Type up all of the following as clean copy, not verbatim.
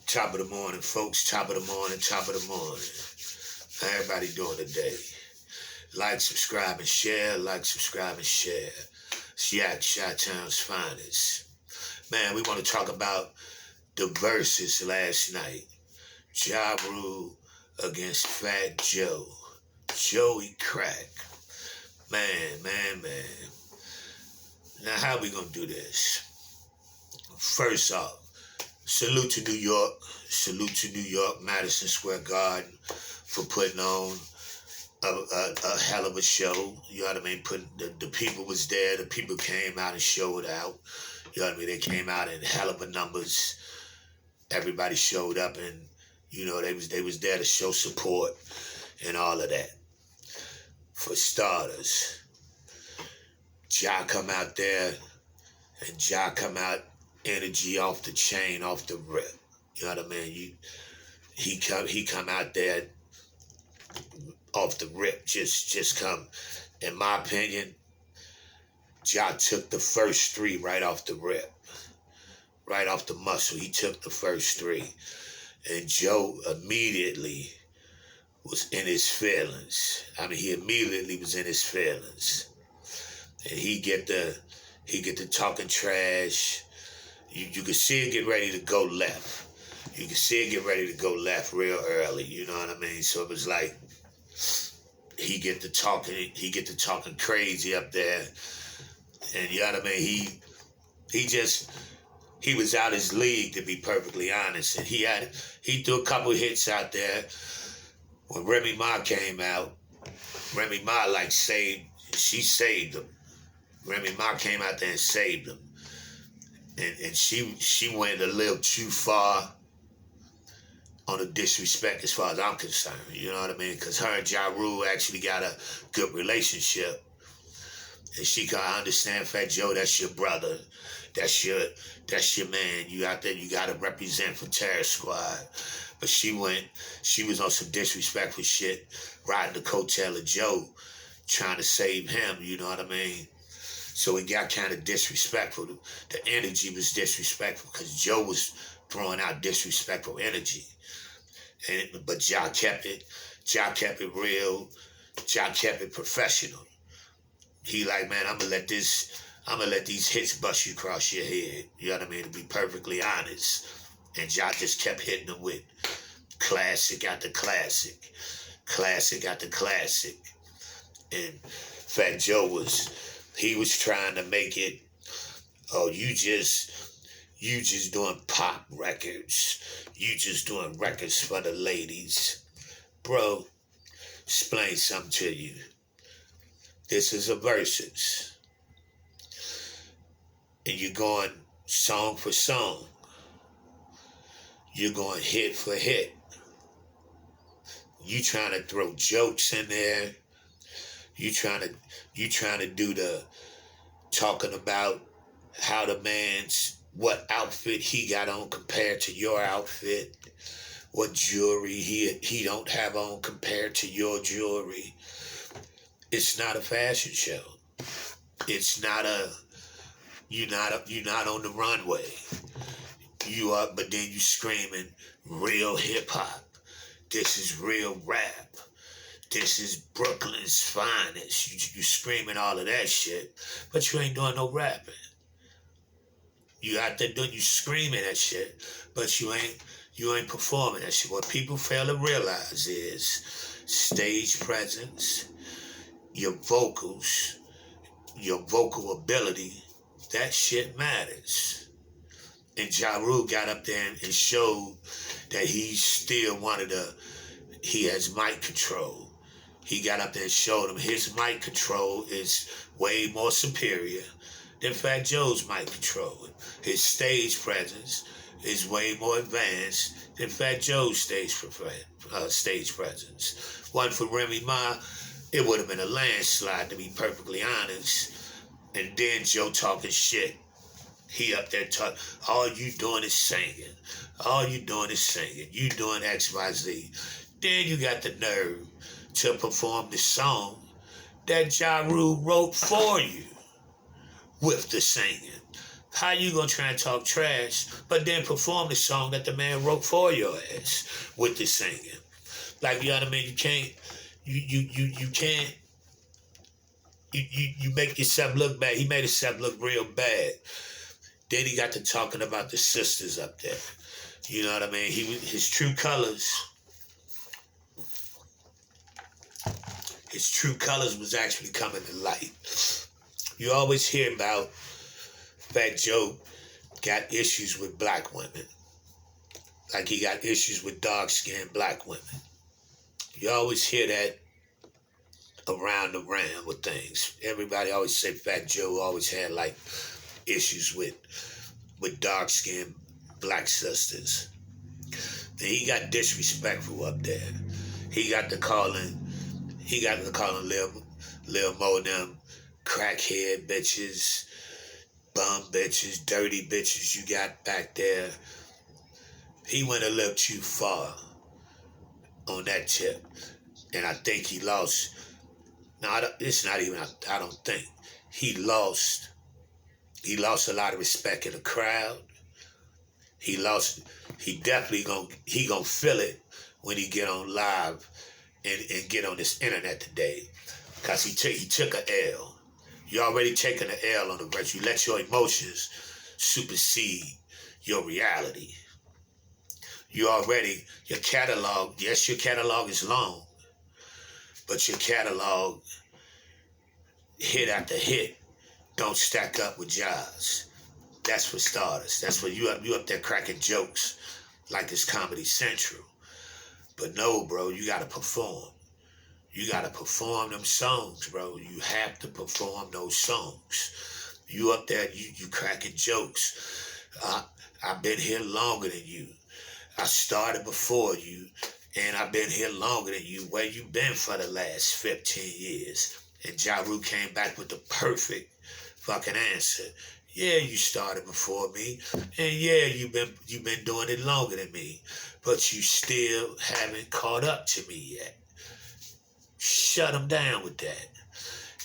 Top of the morning, folks. Top of the morning, top of the morning. How everybody doing today? Like, subscribe, and share. Like, subscribe, and share. It's Yak, Chi-Town's finest. Man, we want to talk about the Verzuz last night. Ja Rule against Fat Joe. Joey Crack. Man. Now, how we gonna do this? First off, salute to New York. Salute to New York, Madison Square Garden, for putting on a hell of a show. You know what I mean? The people was there. The people came out and showed out. You know what I mean? They came out in hell of a numbers. Everybody showed up, and you know they was there to show support and all of that. For starters, Ja come out there, and Ja come out energy off the chain, off the rip. You know what I mean? He come out there off the rip, just come. In my opinion, Ja took the first three right off the rip, right off the muscle. He took the first three, and Joe immediately was in his feelings. I mean, he immediately was in his feelings, and he get the talking trash. You could see it get ready to go left. You could see it get ready to go left real early. You know what I mean? So it was like he get to talking crazy up there, and you know what I mean? He was out his league, to be perfectly honest. And he threw a couple hits out there. When Remy Ma came out, Remy Ma she saved him. Remy Ma came out there and saved him. And she went a little too far on the disrespect as far as I'm concerned. You know what I mean? Because her and Ja Rule actually got a good relationship. And I understand, Fat Joe, that's your brother. That's your man. You out there, you gotta represent for Terror Squad. But she was on some disrespectful shit, riding the coattail of Joe, trying to save him, you know what I mean? So it got kind of disrespectful. The energy was disrespectful because Joe was throwing out disrespectful energy. But Ja kept it real. Ja kept it professional. He like, man, I'm gonna let these hits bust you across your head. You know what I mean? To be perfectly honest. And Ja just kept hitting them with classic after classic. Classic after classic. And Fat Joe was trying to make it, oh, you just doing pop records. You just doing records for the ladies. Bro, explain something to you. This is a Verzuz. And you're going song for song. You're going hit for hit. You trying to throw jokes in there. You trying to do the talking about how what outfit he got on compared to your outfit, what jewelry he don't have on compared to your jewelry. It's not a fashion show. It's not you're not on the runway. You are, but then you screaming real hip hop. This is real rap. This is Brooklyn's finest. You screaming all of that shit, but you ain't doing no rapping. You out there you screaming that shit, but you ain't performing that shit. What people fail to realize is stage presence, your vocals, your vocal ability, that shit matters. And Ja Rule got up there and showed that he has mic control. He got up there and showed him his mic control is way more superior than Fat Joe's mic control. His stage presence is way more advanced than Fat Joe's stage presence. One for Remy Ma, it would have been a landslide, to be perfectly honest. And then Joe talking shit. He up there talking, all you doing is singing. All you doing is singing. You doing X, Y, Z. Then you got the nerve to perform the song that Ja Rule wrote for you with the singing. How you gonna try and talk trash, but then perform the song that the man wrote for your ass with the singing? Like, you know what I mean? You can't, you can't, you make yourself look bad. He made himself look real bad. Then he got to talking about the sisters up there. You know what I mean? His true colors was actually coming to light. You always hear about Fat Joe got issues with black women. Like he got issues with dark-skinned black women. You always hear that around with things. Everybody always say Fat Joe always had like issues with dark-skinned black sisters. Then he got disrespectful up there. He got to calling Lil Mo and them crackhead bitches, bum bitches, dirty bitches you got back there. He went a little too far on that tip. And I think he lost. No, it's not even, I don't think. He lost a lot of respect in the crowd. He definitely gonna feel it when he get on live and get on this internet today. Because he took an L. You already taken an L on the verse. You let your emotions supersede your reality. Your catalog, yes, your catalog is long, but your catalog, hit after hit, don't stack up with Jaws. That's for starters. That's what you up there cracking jokes like it's Comedy Central. But no, bro, you gotta perform. You gotta perform them songs, bro. You have to perform those songs. You up there, you cracking jokes. I've been here longer than you. I started before you, and I've been here longer than you. Where you been for the last 15 years? And Ja Rule came back with the perfect fucking answer. Yeah, you started before me, and yeah, you've been doing it longer than me, but you still haven't caught up to me yet. Shut them down with that.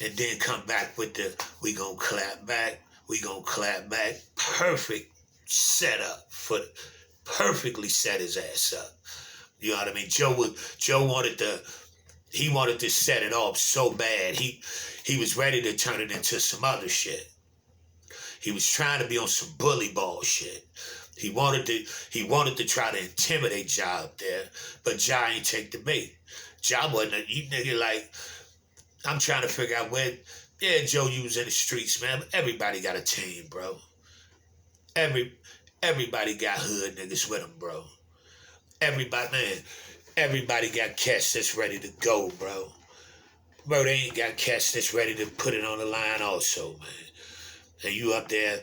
And then come back with the, we gonna clap back. Perfect setup perfectly set his ass up. You know what I mean? Joe wanted to set it off so bad. He was ready to turn it into some other shit. He was trying to be on some bully ball shit. He wanted to try to intimidate Ja up there, but Ja ain't take the bait. Ja wasn't you nigga like, I'm trying to figure out where, yeah, Joe, you was in the streets, man. Everybody got a team, bro. Everybody got hood niggas with them, bro. Everybody got cats that's ready to go, bro. Bro, they ain't got cats that's ready to put it on the line also, man. And you up there,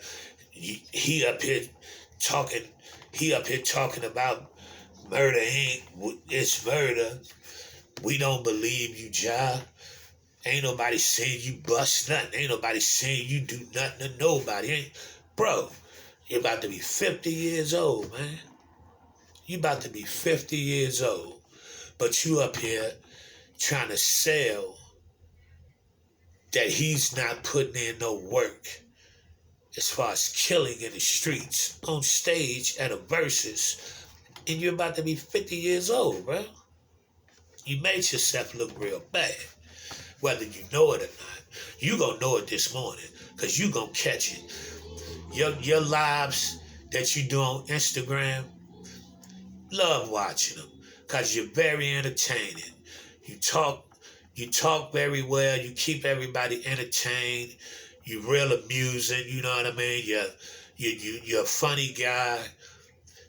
he up here talking about murder it's murder. We don't believe you, Ja. Ain't nobody saying you bust nothing. Ain't nobody saying you do nothing to nobody. Bro, you're about to be 50 years old, man. You about to be 50 years old. But you up here trying to sell that he's not putting in no work as far as killing in the streets, on stage at a Verzuz, and you're about to be 50 years old, bro. You made yourself look real bad. Whether you know it or not, you gonna know it this morning, because you gonna catch it. Your lives that you do on Instagram, love watching them, because you're very entertaining. You talk very well, you keep everybody entertained, you're real amusing, you know what I mean? You're a funny guy,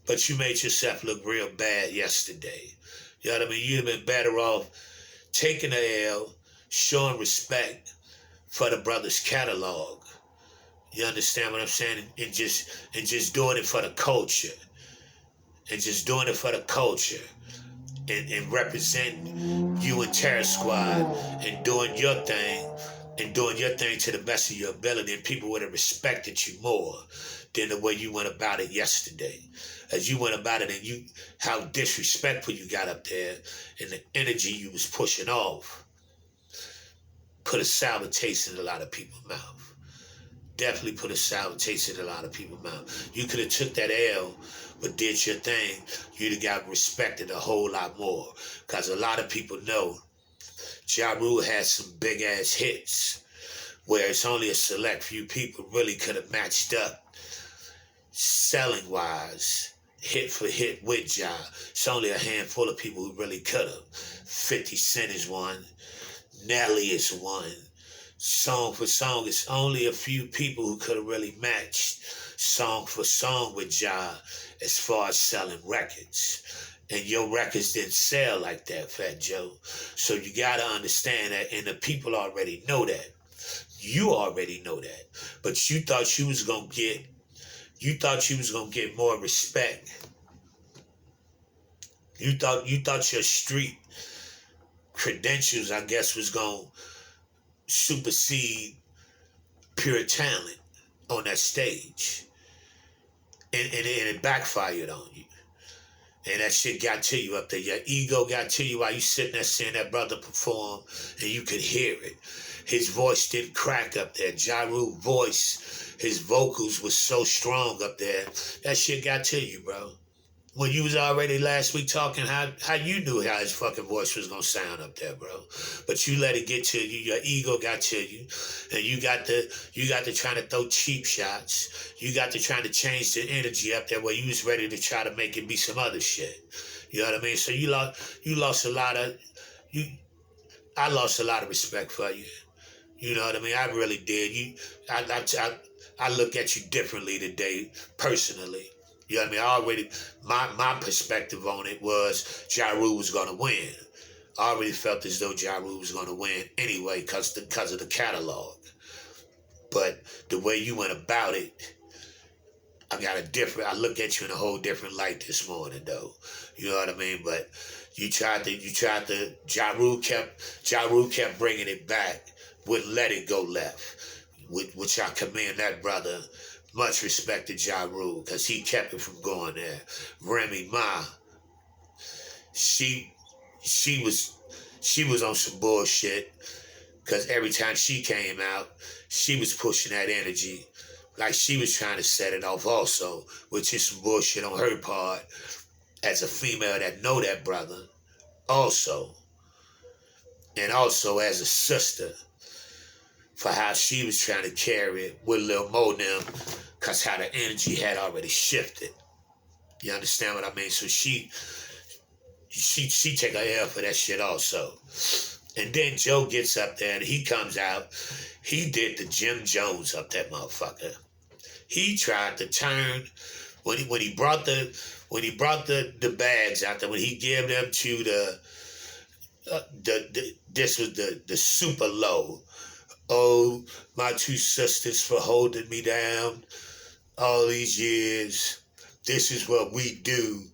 but you made yourself look real bad yesterday. You know what I mean? You'd have been better off taking a L, showing respect for the brother's catalog. You understand what I'm saying? And just doing it for the culture. And just doing it for the culture. And representing you and Terror Squad and doing your thing. And doing your thing to the best of your ability, and people would have respected you more than the way you went about it yesterday. As you went about it, and how disrespectful you got up there, and the energy you was pushing off, put a sour taste in a lot of people's mouth. definitely put a sour taste in a lot of people's mouth. You could have took that L, but did your thing. You'd have got respected a whole lot more. Because a lot of people know Ja Rule had some big-ass hits where it's only a select few people really could have matched up selling-wise, hit for hit with Ja. It's only a handful of people who really could have. 50 Cent is one. Nelly is one. Song for song, it's only a few people who could have really matched song for song with Ja as far as selling records. And your records didn't sell like that, Fat Joe. So you gotta understand that, and the people already know that. You already know that. But you thought you was gonna get more respect. You thought your street credentials, I guess, was gonna supersede pure talent on that stage. And it backfired on you. And that shit got to you up there. Your ego got to you while you sitting there seeing that brother perform, and you could hear it. His voice didn't crack up there. Ja Rule's voice, his vocals was so strong up there. That shit got to you, bro. When you was already last week talking how you knew how his fucking voice was gonna sound up there, bro. But you let it get to you, your ego got to you, and you got to trying to throw cheap shots. You got to trying to change the energy up there where you was ready to try to make it be some other shit. You know what I mean? So I lost a lot of respect for you. You know what I mean? I really did. I look at you differently today, personally. You know what I mean? I already, my perspective on it was Ja Rule was going to win. I already felt as though Ja Rule was going to win anyway because of the catalog. But the way you went about it, I look at you in a whole different light this morning, though. You know what I mean? But Ja Rule kept bringing it back, wouldn't let it go left, which I commend that brother. Much respect to Ja Rule, because he kept it from going there. Remy Ma, she was on some bullshit, because every time she came out, she was pushing that energy, like she was trying to set it off also, which is some bullshit on her part, as a female that know that brother, also. And also as a sister, for how she was trying to carry it with Lil Mo them, because how the energy had already shifted. You understand what I mean? So she take a L for that shit also. And then Joe gets up there and he comes out. He did the Jim Jones up that motherfucker. He tried to turn when he brought the bags out there, when he gave them to this was the super low. Oh, my two sisters for holding me down all these years. This is what we do.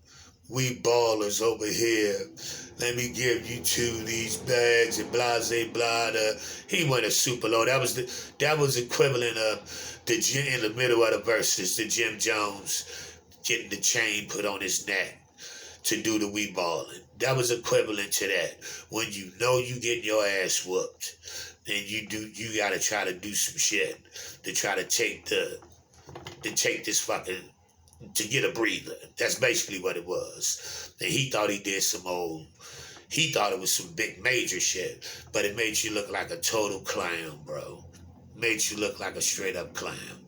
We ballers over here. Let me give you two these bags and blase blah. He went a super low. That was equivalent of in the middle of the verses, the Jim Jones getting the chain put on his neck to do the we balling. That was equivalent to that. When you know you getting your ass whooped. And you gotta try to do some shit to try to take this fucking, to get a breather. That's basically what it was. And he thought he thought it was some big major shit, but it made you look like a total clown, bro. Made you look like a straight up clown.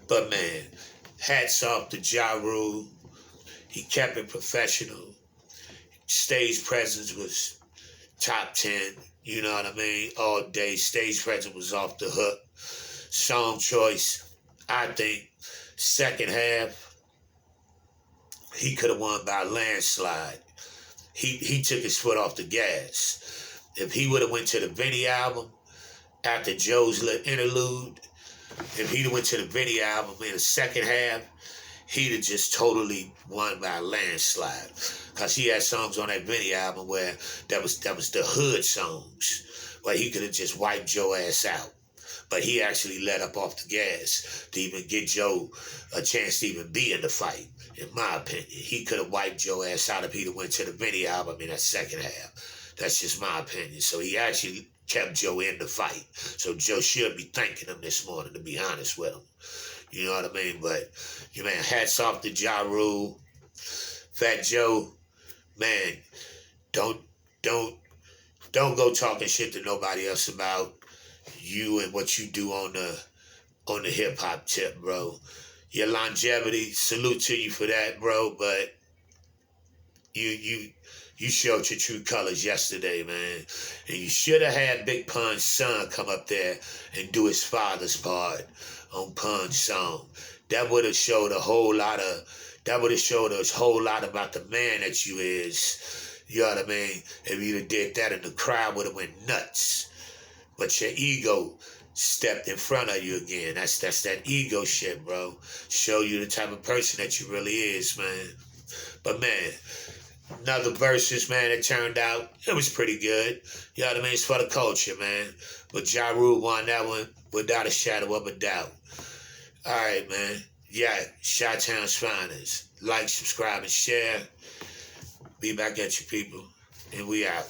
But man, hats off to Ja Rule. He kept it professional. Stage presence was top 10. You know what I mean? All day. Stage presence was off the hook. Song choice, I think, second half, he could have won by a landslide. He took his foot off the gas. If he would have went to the Vinny album after Joe's little interlude, if he'd have went to the Vinny album in the second half, he'd have just totally won by a landslide. Because he had songs on that Vinny album where that was the hood songs, where he could have just wiped Joe ass out. But he actually let up off the gas to even get Joe a chance to even be in the fight, in my opinion. He could have wiped Joe ass out if he'd have went to the Vinny album in that second half. That's just my opinion. So he actually kept Joe in the fight. So Joe should be thanking him this morning, to be honest with him. You know what I mean? But, man, hats off to Ja Rule. Fat Joe, man, don't go talking shit to nobody else about you and what you do on the hip hop tip, bro. Your longevity, salute to you for that, bro. But you showed your true colors yesterday, man. And you should have had Big Pun's son come up there and do his father's part on Pun's song. That would have showed a whole lot about the man that you is. You know what I mean? If you'd have did that, and the crowd would have went nuts. But your ego stepped in front of you again. That's that ego shit, bro. Show you the type of person that you really is, man. But, man, another Verzuz, man, it turned out, it was pretty good. You know what I mean? It's for the culture, man. But Ja Rule won that one without a shadow of a doubt. All right, man. Yeah, Chi-Town's finest. Like, subscribe, and share. Be back at you, people. And we out.